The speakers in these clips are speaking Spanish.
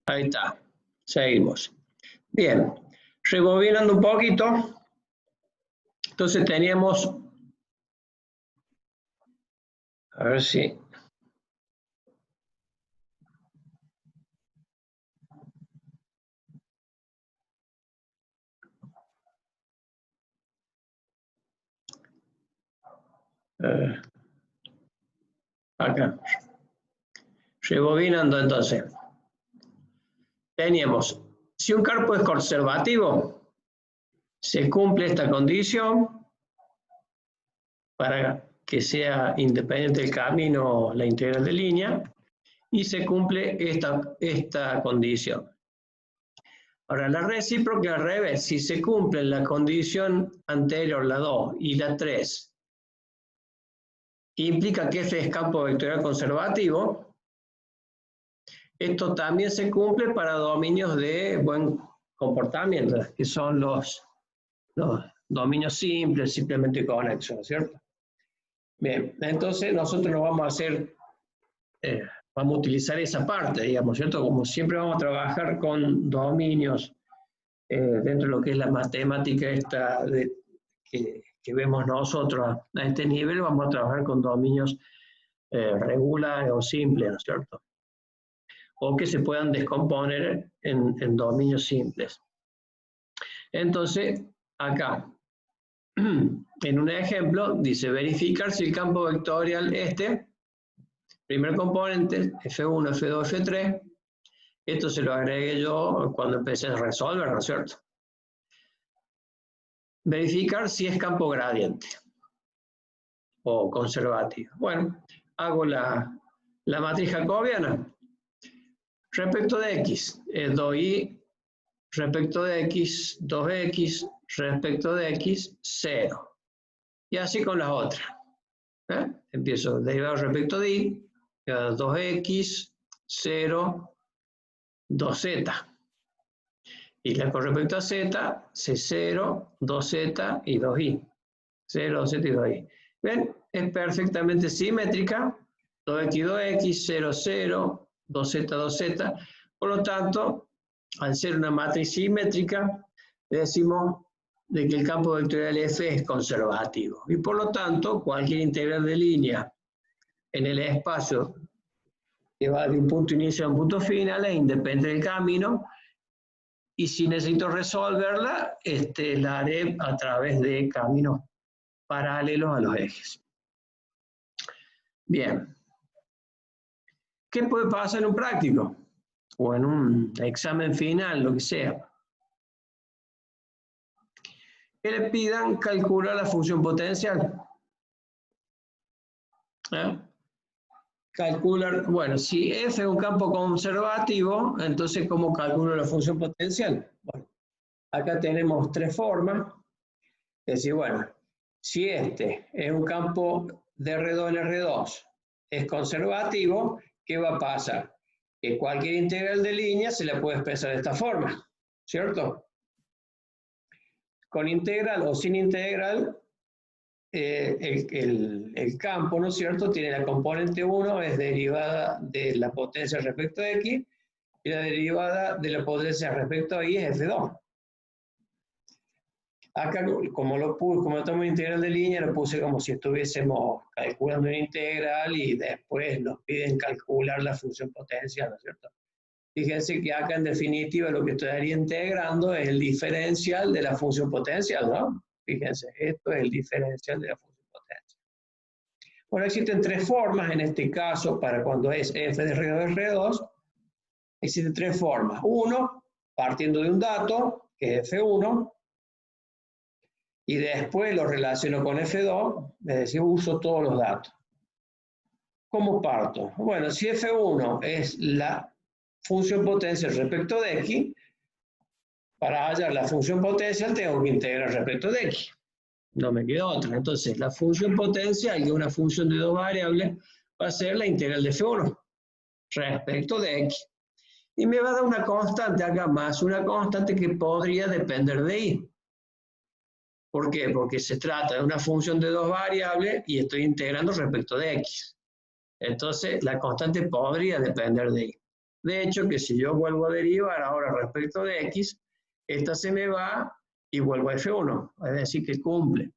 Ahí está. Seguimos. Bien. Rebobinando un poquito. Entonces teníamos... A ver si... acá. Rebobinando entonces. Teníamos, si un campo es conservativo, se cumple esta condición para que sea independiente del camino la integral de línea y se cumple esta condición. Ahora, la recíproca al revés, si se cumple la condición anterior, la 2 y la 3, implica que F es campo vectorial conservativo. Esto también se cumple para dominios de buen comportamiento, que son los dominios simples, simplemente conexos, ¿no es cierto? Bien, entonces nosotros lo vamos a hacer, vamos a utilizar esa parte, digamos, ¿cierto? Como siempre vamos a trabajar con dominios dentro de lo que es la matemática esta que vemos nosotros a este nivel, vamos a trabajar con dominios regulares o simples, ¿no es cierto? O que se puedan descomponer en dominios simples. Entonces, acá, en un ejemplo, dice verificar si el campo vectorial primer componente, F1, F2, F3, esto se lo agregué yo cuando empecé a resolver, ¿no es cierto? Verificar si es campo gradiente o conservativo. Bueno, hago la matriz jacobiana. Respecto de x, 2y, respecto de x, 2x, respecto de x, 0. Y así con las otras. Empiezo derivado respecto de y, 2x, 0, 2z. Y la con respecto a z, C0, 2z y 2i. 0, 2z y 2i. ¿Ven? Es perfectamente simétrica. 2x, 2x, 0, 0, 2z, 2z. Por lo tanto, al ser una matriz simétrica, le decimos de que el campo vectorial F es conservativo. Y por lo tanto, cualquier integral de línea en el espacio que va de un punto inicio a un punto final es independiente del camino. Y si necesito resolverla, la haré a través de caminos paralelos a los ejes. Bien. ¿Qué puede pasar en un práctico? O en un examen final, lo que sea. Que le pidan calcular la función potencial. Calcular, bueno, si F es un campo conservativo, entonces ¿cómo calculo la función potencial? Bueno, acá tenemos tres formas. Es decir, bueno, si este es un campo de R2 en R2, es conservativo, ¿qué va a pasar? Que cualquier integral de línea se la puede expresar de esta forma, ¿cierto? Con integral o sin integral, el campo, ¿no es cierto?, tiene la componente 1, es derivada de la potencia respecto a x, y la derivada de la potencia respecto a y es F2. Acá, como estamos en integral de línea, lo puse como si estuviésemos calculando una integral y después nos piden calcular la función potencial, ¿no es cierto? Fíjense que acá en definitiva lo que estaría integrando es el diferencial de la función potencial, ¿no? Fíjense, esto es el diferencial de la función potencial. Bueno, existen tres formas en este caso para cuando es f de R2 de R2. Existen tres formas. Uno, partiendo de un dato, que es F1, y después lo relaciono con F2, es decir, uso todos los datos. ¿Cómo parto? Bueno, si F1 es la función potencial respecto de x, para hallar la función potencial tengo que integrar respecto de x. No me queda otra. Entonces, la función potencial, que es una función de dos variables, va a ser la integral de F1 respecto de x. Y me va a dar una constante acá más, una constante que podría depender de y. ¿Por qué? Porque se trata de una función de dos variables y estoy integrando respecto de x. Entonces, la constante podría depender de y. De hecho, que si yo vuelvo a derivar ahora respecto de x, esta se me va y vuelvo a F1, es decir, que cumple.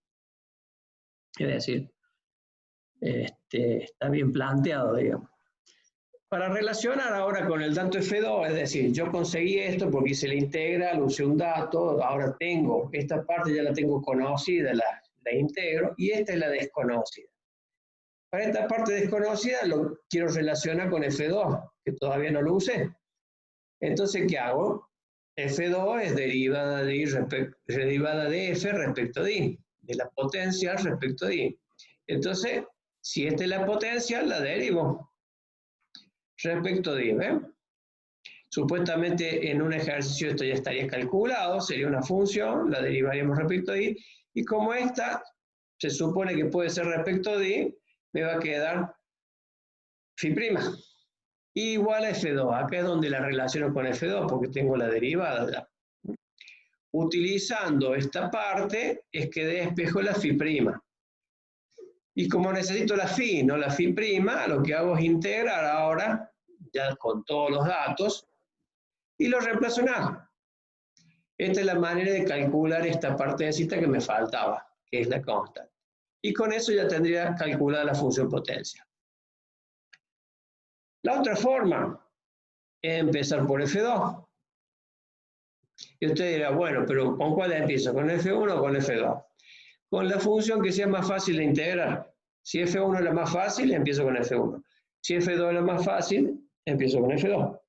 Es decir, está bien planteado, digamos. Para relacionar ahora con el dato F2, es decir, yo conseguí esto porque hice la integral, usé un dato, ahora tengo, esta parte ya la tengo conocida, la integro, y esta es la desconocida. Para esta parte desconocida lo quiero relacionar con F2, que todavía no lo usé. Entonces, ¿qué hago? F2 es derivada de F respecto de I, de la potencial respecto de I. Entonces, si esta es la potencial, la derivo respecto de I, ¿ven? Supuestamente en un ejercicio esto ya estaría calculado, sería una función, la derivaríamos respecto de I, y como esta se supone que puede ser respecto de I, me va a quedar phi', igual a F2, acá es donde la relaciono con F2, porque tengo la derivada ya. Utilizando esta parte es que despejo la phi'. Y como necesito la phi, no la phi', lo que hago es integrar ahora, ya con todos los datos, y lo reemplazo en A. Esta es la manera de calcular esta partecita que me faltaba, que es la constante. Y con eso ya tendría calculada la función potencial. La otra forma es empezar por F2. Y usted dirá, bueno, pero ¿con cuál empiezo? ¿Con F1 o con F2? Con la función que sea más fácil de integrar. Si F1 es la más fácil, empiezo con F1. Si F2 es la más fácil, empiezo con F2.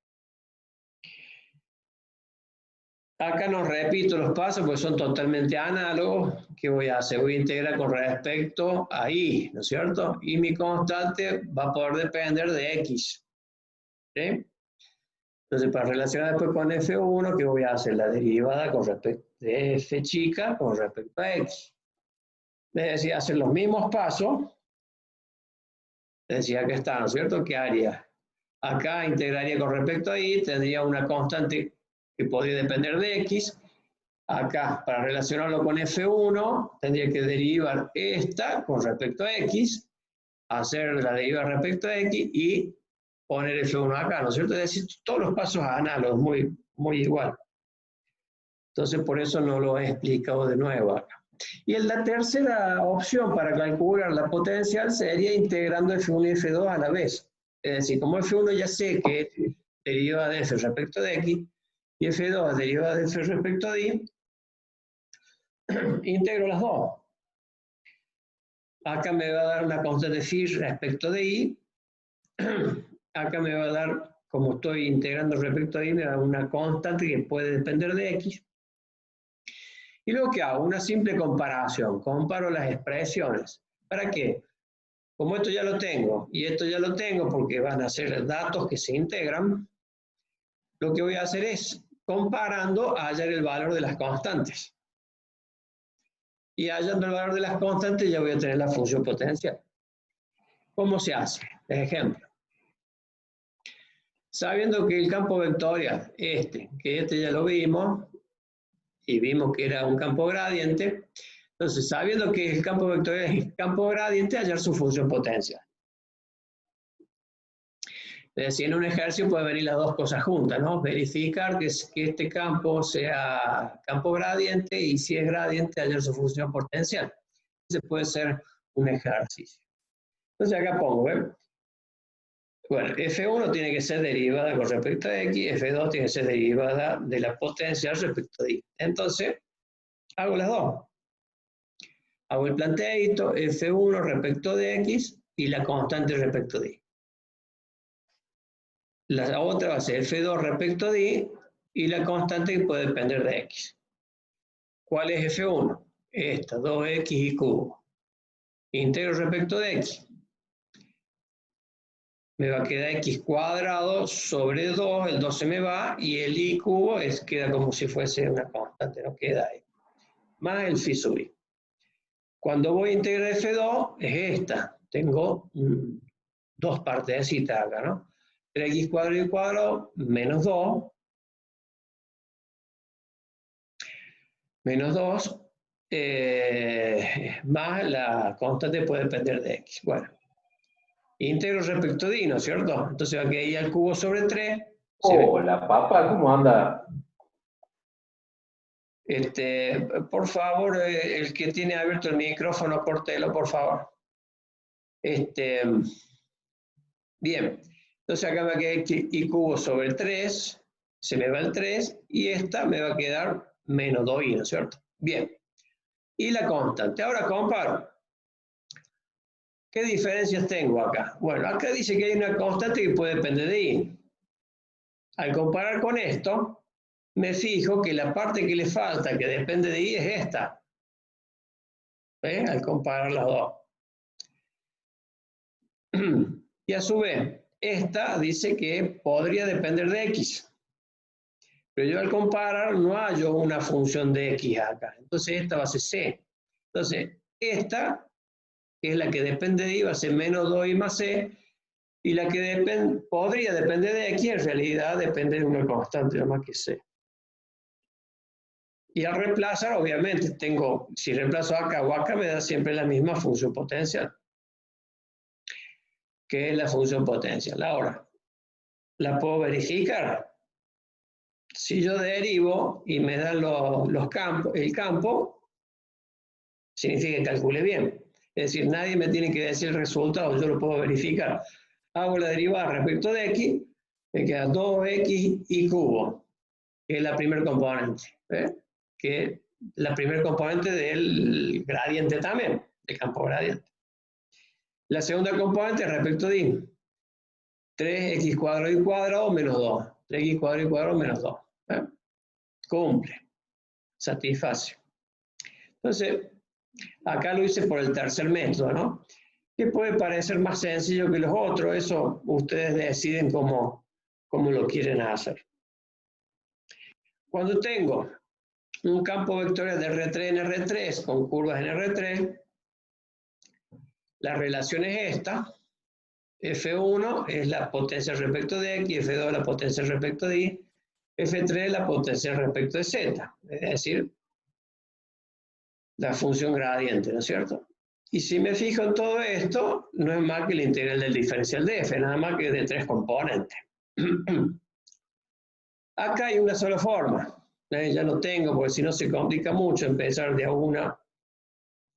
Acá no repito los pasos porque son totalmente análogos. ¿Qué voy a hacer? Voy a integrar con respecto a I, ¿no es cierto? Y mi constante va a poder depender de X. ¿Sí? Entonces, para relacionar después con F1, ¿qué voy a hacer? La derivada con respecto de F chica con respecto a X. Es decir, hacer los mismos pasos. Es decir, acá está, ¿no es cierto? ¿Qué haría? Acá integraría con respecto a Y, tendría una constante que podría depender de X. Acá, para relacionarlo con F1, tendría que derivar esta con respecto a X, hacer la deriva respecto a X y poner F1 acá, ¿no es cierto? Es decir, todos los pasos análogos, muy igual. Entonces, por eso no lo he explicado de nuevo acá. Y la tercera opción para calcular la potencial sería integrando F1 y F2 a la vez. Es decir, como F1 ya sé que es derivada de F respecto de X, y F2 es derivada de F respecto de Y, integro las dos. Acá me va a dar una constante phi respecto de Y. Acá me va a dar, como estoy integrando respecto a Y, me da una constante que puede depender de X. Y luego, ¿qué hago? Una simple comparación. Comparo las expresiones. ¿Para qué? Como esto ya lo tengo y esto ya lo tengo porque van a ser datos que se integran, lo que voy a hacer es, comparando, hallar el valor de las constantes. Y hallando el valor de las constantes ya voy a tener la función potencial. ¿Cómo se hace? Ejemplo. Sabiendo que el campo vectorial, que este ya lo vimos, y vimos que era un campo gradiente, entonces sabiendo que el campo vectorial es campo gradiente, hallar su función potencial. Es decir, en un ejercicio pueden venir las dos cosas juntas, ¿no? Verificar que este campo sea campo gradiente y si es gradiente, hallar su función potencial. Ese puede ser un ejercicio. Entonces acá pongo, ¿ven? Bueno, F1 tiene que ser derivada con respecto a X, F2 tiene que ser derivada de la potencial respecto a Y. Entonces, hago las dos. Hago el planteadito, F1 respecto de X y la constante respecto de Y. La otra va a ser F2 respecto de Y y la constante que puede depender de X. ¿Cuál es F1? Esta, 2X y cubo. Integro respecto de X. Me va a quedar X cuadrado sobre 2, el 2 se me va, y el Y cubo queda como si fuese una constante, no queda ahí. Más el phi sub I. Cuando voy a integrar F2, es esta. Tengo dos partecitas acá, ¿no? 3x cuadrado y cuadrado menos 2. Menos 2 más la constante puede depender de X. Bueno, integro respecto de Y, ¿no es cierto? Entonces va a quedar Y al cubo sobre 3 ¿Se ve? Hola, papá, ¿cómo anda? Por favor, el que tiene abierto el micrófono, córtelo, por favor. Este, bien, entonces acá me queda y cubo sobre el 3, se me va el 3, y esta me va a quedar menos 2i, ¿no es cierto? Bien, y la constante. Ahora comparo. ¿Qué diferencias tengo acá? Bueno, acá dice que hay una constante que puede depender de i. Al comparar con esto, me fijo que la parte que le falta, que depende de i, es esta. ¿Ve? Al comparar las dos. Y a su vez, esta dice que podría depender de x. Pero yo al comparar no hallo una función de x acá. Entonces esta va a ser c. Entonces, esta, que es la que depende de i, va a ser menos 2i más c. Y la que podría depender de x, en realidad depende de una constante, nada más que c. Y al reemplazar, obviamente, si reemplazo acá o acá, me da siempre la misma función potencial, que es la función potencial. Ahora, ¿la puedo verificar? Si yo derivo y me dan los campos, el campo, significa que calcule bien. Es decir, nadie me tiene que decir el resultado, yo lo puedo verificar. Hago la derivada respecto de x, me queda 2x y cubo, que es la primer componente. Que es la primer componente del gradiente también, del campo gradiente. La segunda componente respecto de y, 3x cuadrado y cuadrado menos 2. 3x cuadrado y cuadrado menos 2. Cumple, satisface. Entonces, acá lo hice por el tercer método, ¿no? Que puede parecer más sencillo que los otros, eso ustedes deciden cómo lo quieren hacer. Cuando tengo un campo vectorial de R3 en R3 con curvas en R3, la relación es esta. F1 es la potencia respecto de x, F2 la potencia respecto de y, F3 la potencia respecto de z, es decir, la función gradiente, ¿no es cierto? Y si me fijo en todo esto, no es más que la integral del diferencial de f, nada más que de 3 componentes. Acá hay una sola forma, ya no tengo, porque si no se complica mucho empezar de a una.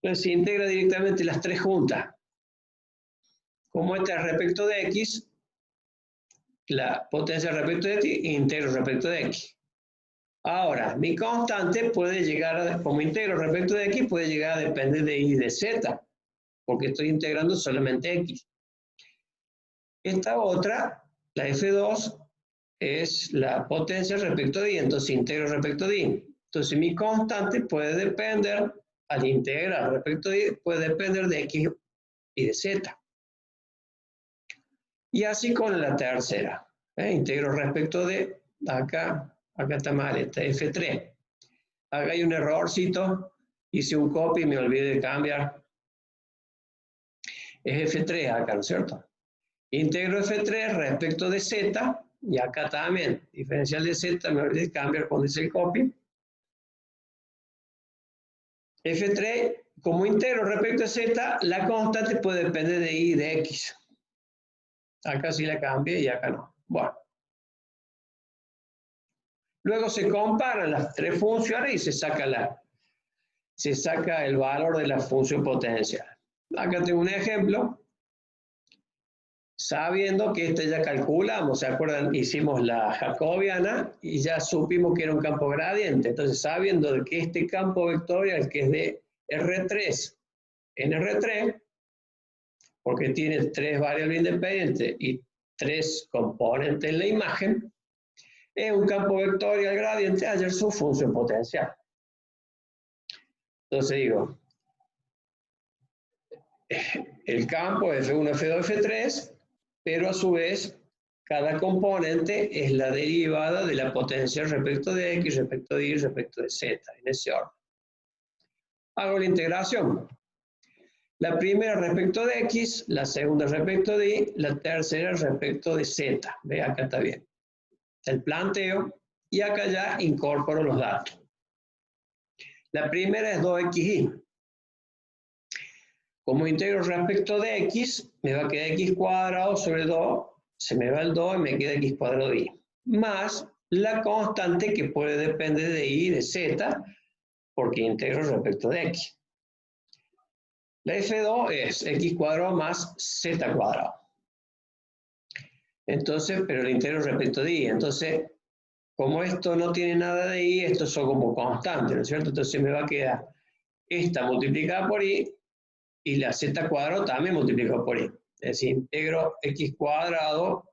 Entonces se integra directamente las tres juntas. Como esta es respecto de x, la potencia respecto de x, integro respecto de x. Ahora, mi constante puede llegar, como integro respecto de x, puede llegar a depender de y de z, porque estoy integrando solamente x. Esta otra, la f2, es la potencia respecto de y, entonces integro respecto de y. Entonces mi constante puede depender, al integrar respecto de y, puede depender de x y de z. Y así con la tercera. Integro respecto de, acá está mal, esta f3. Acá hay un errorcito, hice un copy y me olvidé de cambiar. Es F3 acá, ¿no es cierto? Integro F3 respecto de Z, y acá también, diferencial de Z, me olvidé de cambiar cuando hice el copy. F3, como integro respecto de Z, la constante puede depender de y de x. Acá sí la cambié y acá no. Bueno. Luego se comparan las tres funciones y se saca el valor de la función potencial. Acá tengo un ejemplo. Sabiendo que este ya calculamos, ¿se acuerdan? Hicimos la jacobiana y ya supimos que era un campo gradiente. Entonces, sabiendo de que este campo vectorial, que es de R3 en R3, porque tiene tres variables independientes y tres componentes en la imagen, es un campo vectorial gradiente, hallar su función potencial. Entonces digo, el campo es F1, F2, F3, pero a su vez cada componente es la derivada de la potencia respecto de x, respecto de y, respecto de z, en ese orden. Hago la integración. La primera respecto de x, la segunda respecto de y, la tercera respecto de z. Ve, acá está bien. El planteo y acá ya incorporo los datos. La primera es 2xy. Como integro respecto de x, me va a quedar x cuadrado sobre 2, se me va el 2 y me queda x cuadrado y. más la constante que puede depender de y de z, porque integro respecto de x. La f2 es x cuadrado más z cuadrado. Entonces, pero lo integro respecto de y. Entonces, como esto no tiene nada de y, estos son como constantes, ¿no es cierto? Entonces me va a quedar esta multiplicada por y la z cuadrado también multiplicado por y. Es decir, integro x cuadrado,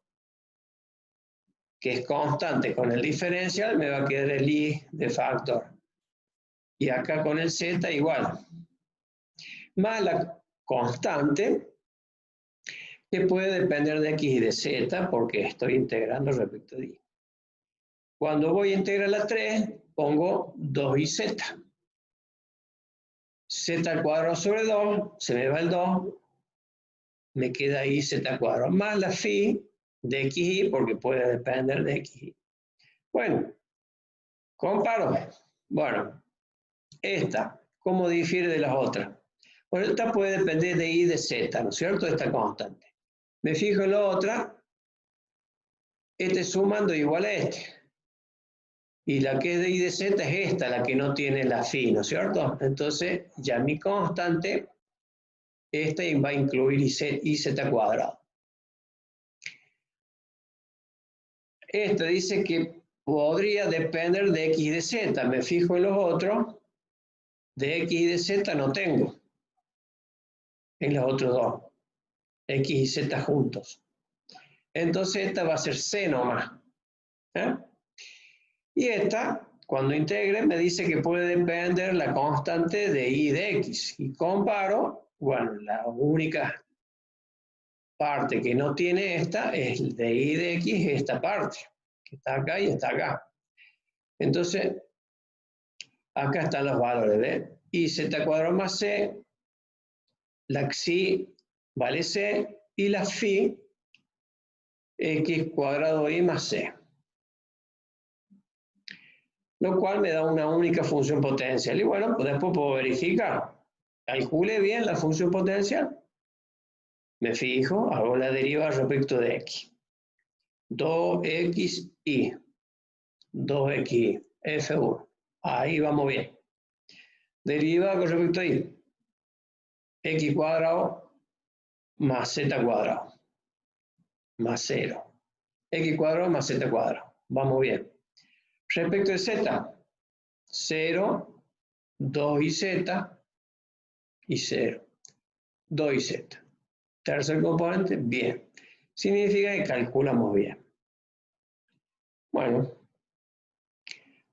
que es constante, con el diferencial, me va a quedar el y de factor. Y acá con el z igual. Más la constante, que puede depender de x y de z, porque estoy integrando respecto de y. Cuando voy a integrar la 3, pongo 2iz. Z al cuadrado sobre 2, se me va el 2, me queda ahí z al cuadrado, más la phi de xy, porque puede depender de xy. Bueno, comparo. Bueno, esta, ¿cómo difiere de las otras? Bueno, esta puede depender de y de z, ¿no es cierto? Esta constante. Me fijo en la otra, este sumando igual a este. Y la que es de y de z es esta, la que no tiene la phi, ¿no es cierto? Entonces, ya mi constante, esta va a incluir iz cuadrado. Esta dice que podría depender de x y de z. Me fijo en los otros, de x y de z no tengo. En los otros dos, x y z juntos. Entonces esta va a ser c nomás. ¿Eh? Y esta, cuando integre, me dice que puede depender la constante de y de x. Y comparo, bueno, la única parte que no tiene esta es de y de x, esta parte, que está acá y está acá. Entonces, acá están los valores de y z cuadrado más c, la xi vale c, y la phi x cuadrado y más c. Lo cual me da una única función potencial. Y bueno, pues después puedo verificar. Calcule bien la función potencial. Me fijo, hago la deriva respecto de x. 2xy. 2xy. F1. Ahí vamos bien. Deriva con respecto a y. X cuadrado más z cuadrado. Más 0. X cuadrado más z cuadrado. Vamos bien. Respecto de z. 0, 2iz y 0. 2iz. Tercer componente, bien. Significa que calculamos bien. Bueno,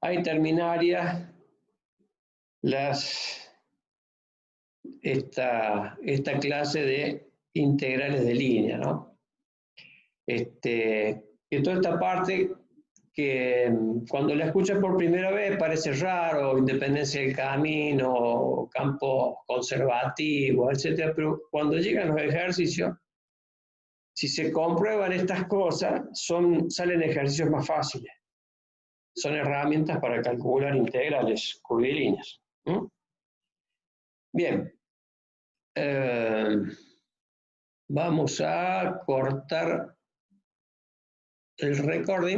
ahí terminaría esta clase de integrales de línea, ¿no? Y toda esta parte que cuando la escuchas por primera vez parece raro, independencia del camino, campo conservativo, etc. Pero cuando llegan los ejercicios, si se comprueban estas cosas, salen ejercicios más fáciles. Son herramientas para calcular integrales curvilíneas. Bien. Vamos a cortar el recording.